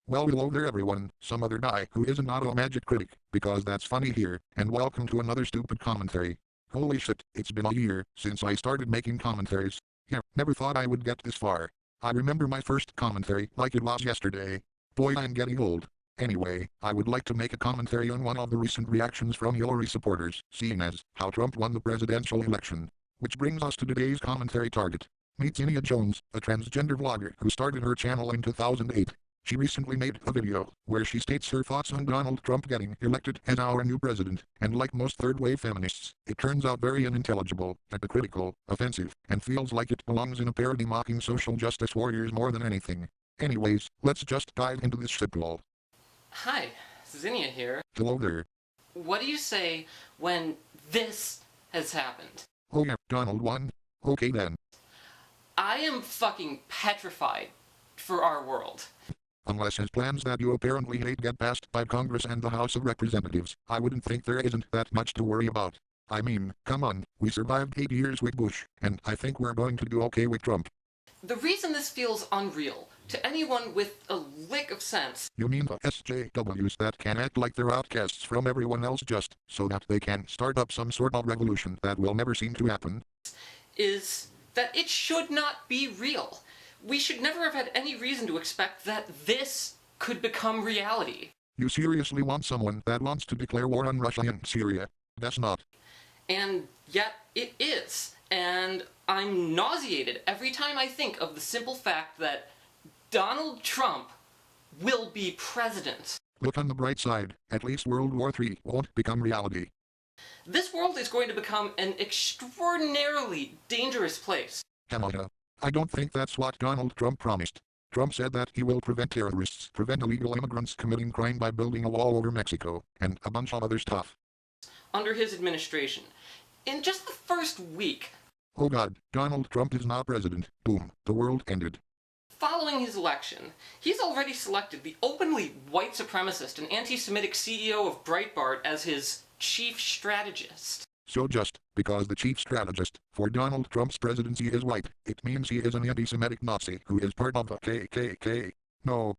Well, hello there everyone, some other guy who is an Ottomagic critic, because that's funny here, and welcome to another stupid commentary. Holy shit, it's been a year since I started making commentaries. Yeah, never thought I would get this far. I remember my first commentary like it was yesterday. Boy, I'm getting old. Anyway, I would like to make a commentary on one of the recent reactions from Hillary supporters, seeing as how Trump won the presidential election. Which brings us to today's commentary target. Meet Zinnia Jones, a transgender vlogger who started her channel in 2008. She recently made a video where she states her thoughts on Donald Trump getting elected as our new president, and like most third-wave feminists, it turns out very unintelligible, hypocritical, offensive, and feels like it belongs in a parody mocking social justice warriors more than anything. Anyways, let's just dive into this shitball. Hi, Zinnia here. Hello there. What do you say when this has happened? Oh yeah, Donald won? Okay then. I am fucking petrified for our world. Unless his plans that you apparently hate get passed by Congress and the House of Representatives, I wouldn't think there isn't that much to worry about. I mean, come on, we survived 8 years with Bush, and I think we're going to do okay with Trump. The reason this feels unreal to anyone with a lick of sense— You mean the SJWs that can act like they're outcasts from everyone else just so that they can start up some sort of revolution that will never seem to happen? is that it should not be real. We should never have had any reason to expect that this could become reality. You seriously want someone that wants to declare war on Russia and Syria? That's not. And yet it is. And I'm nauseated every time I think of the simple fact that Donald Trump will be president. Look on the bright side, at least World War III won't become reality. This world is going to become an extraordinarily dangerous place. Kamala. I don't think that's what Donald Trump promised. Trump said that he will prevent terrorists, prevent illegal immigrants committing crime by building a wall over Mexico, and a bunch of other stuff. Under his administration. In just the first week. Oh god, Donald Trump is now president. Boom, the world ended. Following his election, he's already selected the openly white supremacist and anti-Semitic CEO of Breitbart as his chief strategist. So just because the chief strategist for Donald Trump's presidency is white, it means he is an anti-Semitic Nazi who is part of the KKK. No,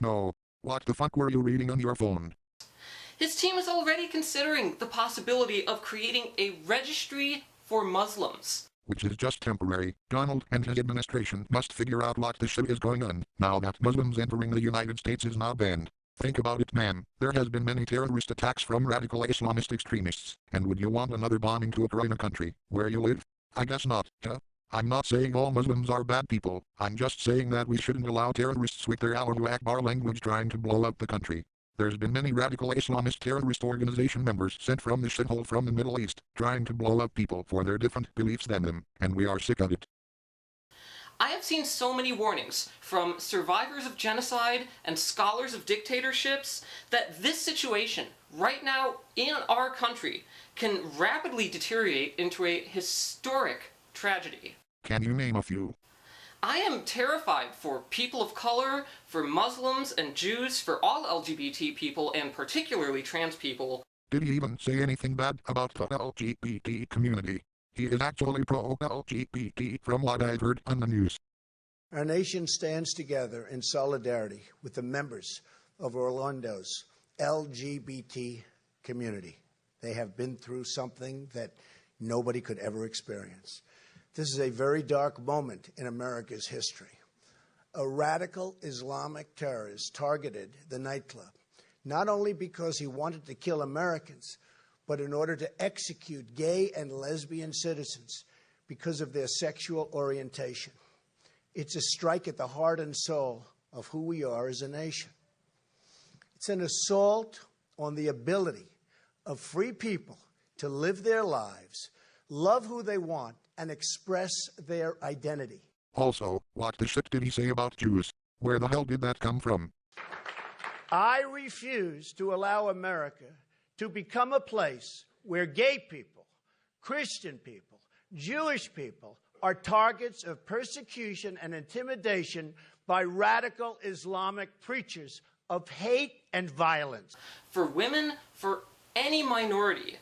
no. What the fuck were you reading on your phone? His team is already considering the possibility of creating a registry for Muslims. Which is just temporary. Donald and his administration must figure out what the shit is going on, now that Muslims entering the United States is now banned. Think about it, man. There has been many terrorist attacks from radical Islamist extremists, and would you want another bombing to occur in a country where you live? I guess not, huh? I'm not saying all Muslims are bad people, I'm just saying that we shouldn't allow terrorists with their Allahu Akbar language trying to blow up the country. There's been many radical Islamist terrorist organization members sent from the shithole from the Middle East, trying to blow up people for their different beliefs than them, and we are sick of it. I have seen so many warnings from survivors of genocide and scholars of dictatorships that this situation, right now in our country, can rapidly deteriorate into a historic tragedy. Can you name a few? I am terrified for people of color, for Muslims and Jews, for all LGBT people, and particularly trans people. Did he even say anything bad about the LGBT community? He is actually pro-LGBT from what I've heard on the news. Our nation stands together in solidarity with the members of Orlando's LGBT community. They have been through something that nobody could ever experience. This is a very dark moment in America's history. A radical Islamic terrorist targeted the nightclub, not only because he wanted to kill Americans, but in order to execute gay and lesbian citizens because of their sexual orientation. It's a strike at the heart and soul of who we are as a nation. It's an assault on the ability of free people to live their lives, love who they want, and express their identity. Also, what the shit did he say about Jews? Where the hell did that come from? I refuse to allow America to become a place where gay people, Christian people, Jewish people are targets of persecution and intimidation by radical Islamic preachers of hate and violence. For women, for any minority,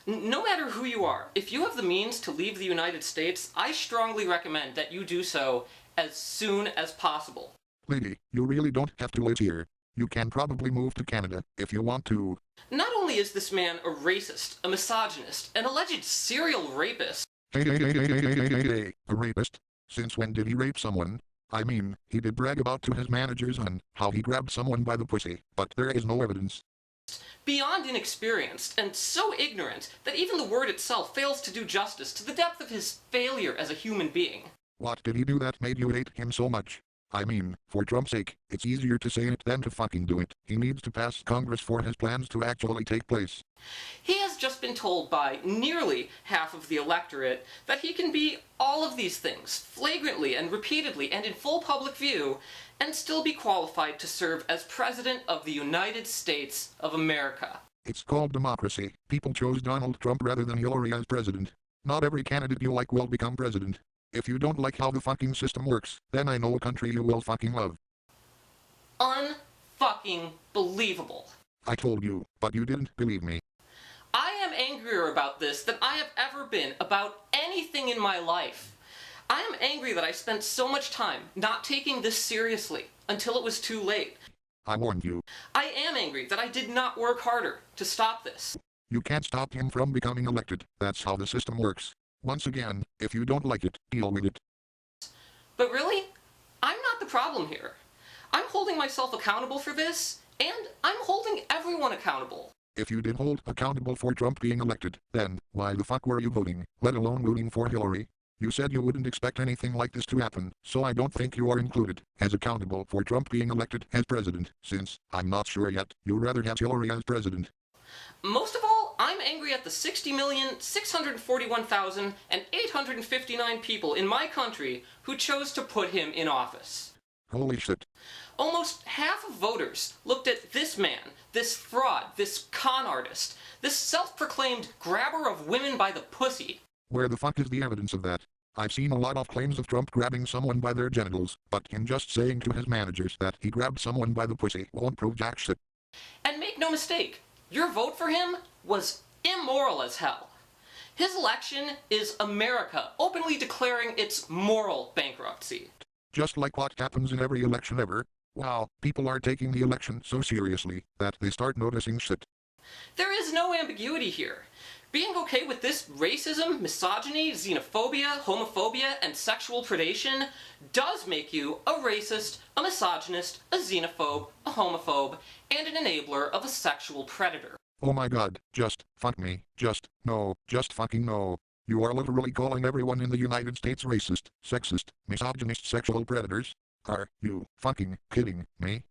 no matter who you are, if you have the means to leave the United States, I strongly recommend that you do so as soon as possible. Lady, you really don't have to live here. You can probably move to Canada if you want to. Not only is this man a racist, a misogynist, an alleged serial rapist. Hey, a rapist? Since when did he rape someone? I mean, he did brag about to his managers on how he grabbed someone by the pussy, but there is no evidence. Beyond inexperienced and so ignorant that even the word itself fails to do justice to the depth of his failure as a human being. What did he do that made you hate him so much? I mean, for Trump's sake, it's easier to say it than to fucking do it. He needs to pass Congress for his plans to actually take place. He has just been told by nearly half of the electorate that he can be all of these things, flagrantly and repeatedly and in full public view, and still be qualified to serve as President of the United States of America. It's called democracy. People chose Donald Trump rather than Hillary as president. Not every candidate you like will become president. If you don't like how the fucking system works, then I know a country you will fucking love. Unfucking believable. I told you, but you didn't believe me. I am angrier about this than I have ever been about anything in my life. I am angry that I spent so much time not taking this seriously until it was too late. I warned you. I am angry that I did not work harder to stop this. You can't stop him from becoming elected. That's how the system works. Once again, if you don't like it, deal with it. But really, I'm not the problem here. I'm holding myself accountable for this, and I'm holding everyone accountable. If you did hold accountable for Trump being elected, then why the fuck were you voting, let alone voting for Hillary? You said you wouldn't expect anything like this to happen, so I don't think you are included as accountable for Trump being elected as president, since, I'm not sure yet, you'd rather have Hillary as president. Most of all, I'm angry at the 60,641,859 people in my country who chose to put him in office. Holy shit. Almost half of voters looked at this man, this fraud, this con artist, this self-proclaimed grabber of women by the pussy. Where the fuck is the evidence of that? I've seen a lot of claims of Trump grabbing someone by their genitals, but him just saying to his managers that he grabbed someone by the pussy won't prove jack shit. And make no mistake, your vote for him was immoral as hell. His election is America openly declaring its moral bankruptcy. Just like what happens in every election ever. Wow, people are taking the election so seriously that they start noticing shit. There is no ambiguity here. Being okay with this racism, misogyny, xenophobia, homophobia, and sexual predation does make you a racist, a misogynist, a xenophobe, a homophobe, and an enabler of a sexual predator. Oh my god, just fuck me, just fucking no. You are literally calling everyone in the United States racist, sexist, misogynist sexual predators? Are you fucking kidding me?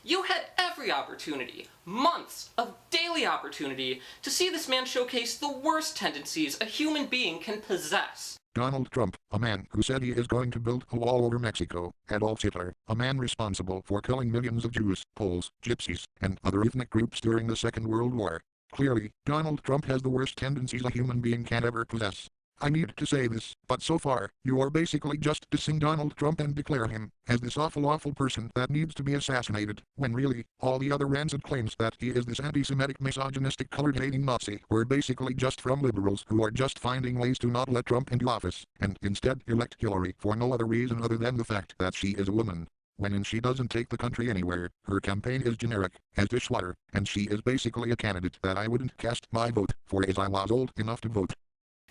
You had every opportunity, months of daily opportunity, to see this man showcase the worst tendencies a human being can possess. Donald Trump, a man who said he is going to build a wall over Mexico, Adolf Hitler, a man responsible for killing millions of Jews, Poles, Gypsies, and other ethnic groups during the Second World War. Clearly, Donald Trump has the worst tendencies a human being can ever possess. I need to say this, but so far, you are basically just dissing Donald Trump and declare him as this awful person that needs to be assassinated, when really, all the other rancid claims that he is this anti-Semitic, misogynistic, colored-hating Nazi were basically just from liberals who are just finding ways to not let Trump into office, and instead elect Hillary for no other reason other than the fact that she is a woman. When she doesn't take the country anywhere, her campaign is generic as dishwater, and she is basically a candidate that I wouldn't cast my vote for as I was old enough to vote.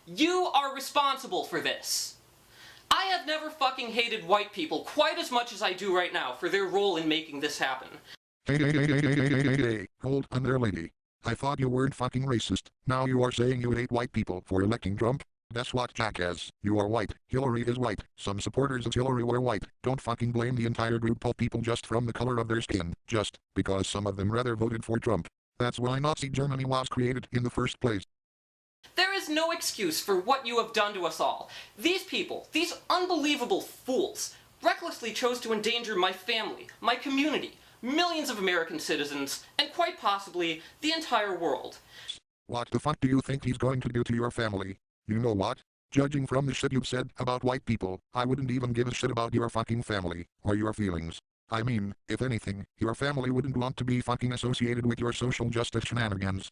You are responsible for this. I have never fucking hated white people quite as much as I do right now for their role in making this happen. Hey, hold on there, lady. I thought you weren't fucking racist. Now you are saying you hate white people for electing Trump? Guess what, jackass? You are white. Hillary is white. Some supporters of Hillary were white. Don't fucking blame the entire group of people just from the color of their skin, just because some of them rather voted for Trump. That's why Nazi Germany was created in the first place. There is no excuse for what you have done to us all. These people, these unbelievable fools, recklessly chose to endanger my family, my community, millions of American citizens, and quite possibly the entire world. What the fuck do you think he's going to do to your family? You know what? Judging from the shit you've said about white people, I wouldn't even give a shit about your fucking family, or your feelings. I mean, if anything, your family wouldn't want to be fucking associated with your social justice shenanigans.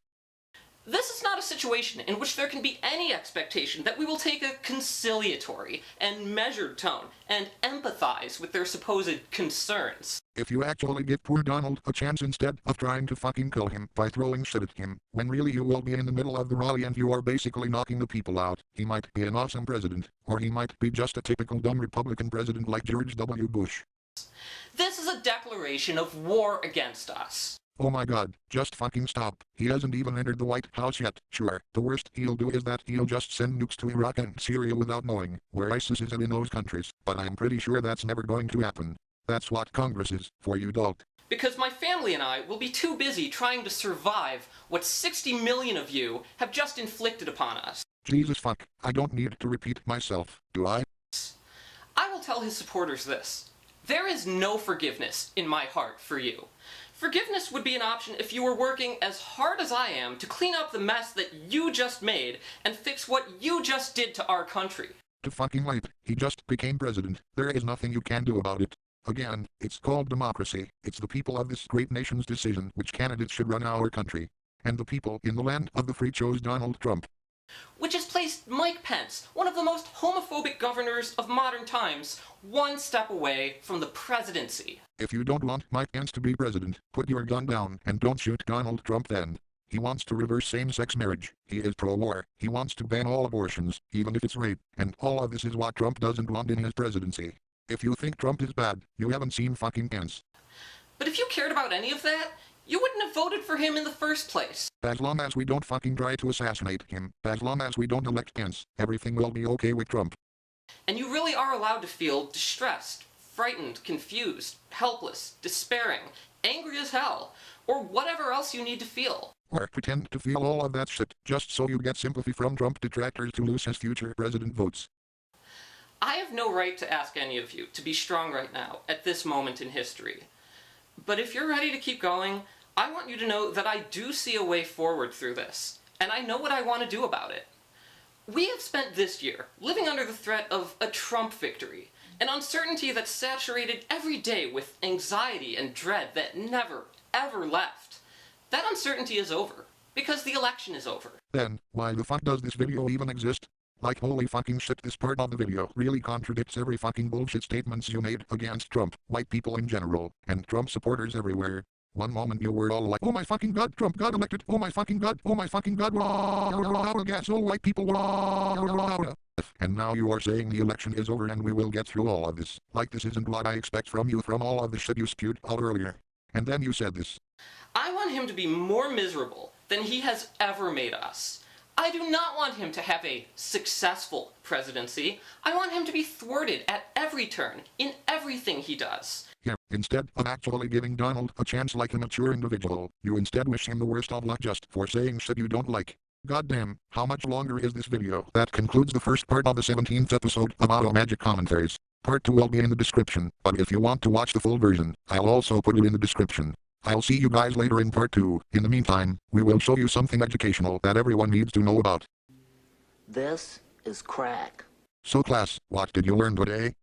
This is not a situation in which there can be any expectation that we will take a conciliatory and measured tone and empathize with their supposed concerns. If you actually give poor Donald a chance instead of trying to fucking kill him by throwing shit at him, when really you will be in the middle of the rally and you are basically knocking the people out, he might be an awesome president, or he might be just a typical dumb Republican president like George W. Bush. This is a declaration of war against us. Oh my god, just fucking stop. He hasn't even entered the White House yet. Sure, the worst he'll do is that he'll just send nukes to Iraq and Syria without knowing where ISIS is in those countries, but I'm pretty sure that's never going to happen. That's what Congress is, for you dolt. Because my family and I will be too busy trying to survive what 60 million of you have just inflicted upon us. Jesus fuck, I don't need to repeat myself, do I? I will tell his supporters this. There is no forgiveness in my heart for you. Forgiveness would be an option if you were working as hard as I am to clean up the mess that you just made and fix what you just did to our country. Too fucking late. He just became president. There is nothing you can do about it. Again, it's called democracy. It's the people of this great nation's decision which candidates should run our country. And the people in the land of the free chose Donald Trump. Which has placed Mike Pence, one of the most homophobic governors of modern times, one step away from the presidency. If you don't want Mike Pence to be president, put your gun down and don't shoot Donald Trump then. He wants to reverse same-sex marriage. He is pro-war. He wants to ban all abortions, even if it's rape. And all of this is what Trump doesn't want in his presidency. If you think Trump is bad, you haven't seen fucking Pence. But if you cared about any of that, you wouldn't have voted for him in the first place. As long as we don't fucking try to assassinate him, as long as we don't elect Pence, everything will be okay with Trump. And you really are allowed to feel distressed, frightened, confused, helpless, despairing, angry as hell, or whatever else you need to feel. Or pretend to feel all of that shit, just so you get sympathy from Trump detractors to lose his future president votes. I have no right to ask any of you to be strong right now, at this moment in history. But if you're ready to keep going, I want you to know that I do see a way forward through this, and I know what I want to do about it. We have spent this year living under the threat of a Trump victory, an uncertainty that saturated every day with anxiety and dread that never, ever left. That uncertainty is over, because the election is over. Then, why the fuck does this video even exist? Like holy fucking shit, this part of the video really contradicts every fucking bullshit statements you made against Trump, white people in general, and Trump supporters everywhere. One moment you were all like, oh my fucking god, Trump got elected, oh my fucking god, gas, all white people, and now you are saying the election is over and we will get through all of this. Like this isn't what I expect from you from all of the shit you spewed out earlier. And then you said this. I want him to be more miserable than he has ever made us. I do not want him to have a successful presidency. I want him to be thwarted at every turn, in everything he does. Yeah, instead of actually giving Donald a chance like a mature individual, you instead wish him the worst of luck just for saying shit you don't like. Goddamn, how much longer is this video? That concludes the first part of the 17th episode of Ottomagic Commentaries. Part 2 will be in the description, but if you want to watch the full version, I'll also put it in the description. I'll see you guys later in part 2. In the meantime, we will show you something educational that everyone needs to know about. This is crack. So class, what did you learn today?